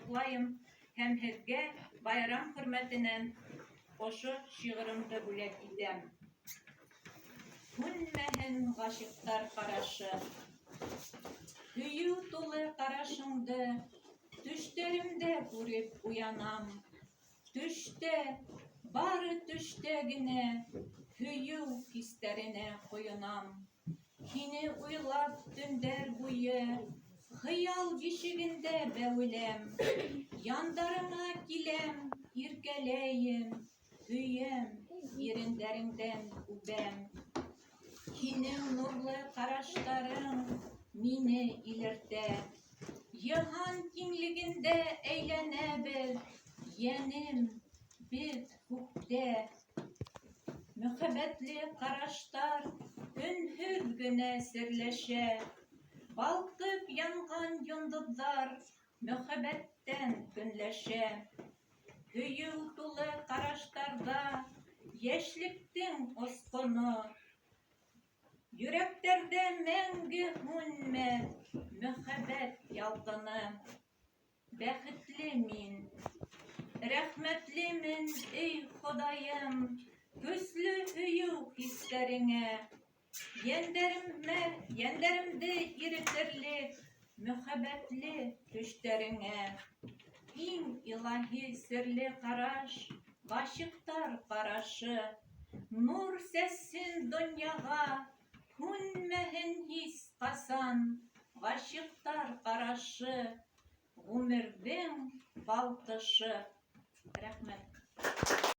котлайым һәм һеҙгә байрам хөрмәтенән ошо шиғырымды бүләк итәм. Һүнмәһен ғашиҡтар ҡарашы, һөйөү тулы ҡарашыңды төштәремдә күреп уянам. Төштә, бары төштә генә һөйөү хистәренә ҡойонам. Һине уйлап төндәр буйы хыял бишегендә бәүеләм. Яндарыңа киләм, иркәләйем, һөйәм, ирендәреңдән үбәм. Һинең нурлы ҡараштарың мине илертә. Йыһан киңлегендә әйләнәбеҙ, йәнем, беҙ күктә. Мөхәббәтле ҡараштар өнһөҙ генә серләшә. Балҡып янған йондоҙҙар мөхәббәттән көнләшә. Һөйөү тулы ҡараштарҙа йәшлектең осҡоно. Йөрәктәрҙә мәңге һүнмәҫ мөхәббәт ялҡыны. Бәхетле мин, рәхмәтлемен, эй Хоҙайым, көслө һөйөү хистәреңә. Йәндәремде иретерлек мөхәббәтле төштәреңә. Иң илаһи серле ҡараш, ғашиҡтар ҡарашы. Нур сәсһен донъяға, һүнмәһен һис ҡасан. Ғашиҡтар ҡарашы, ғүмерҙең балҡышы. Рәхмәт.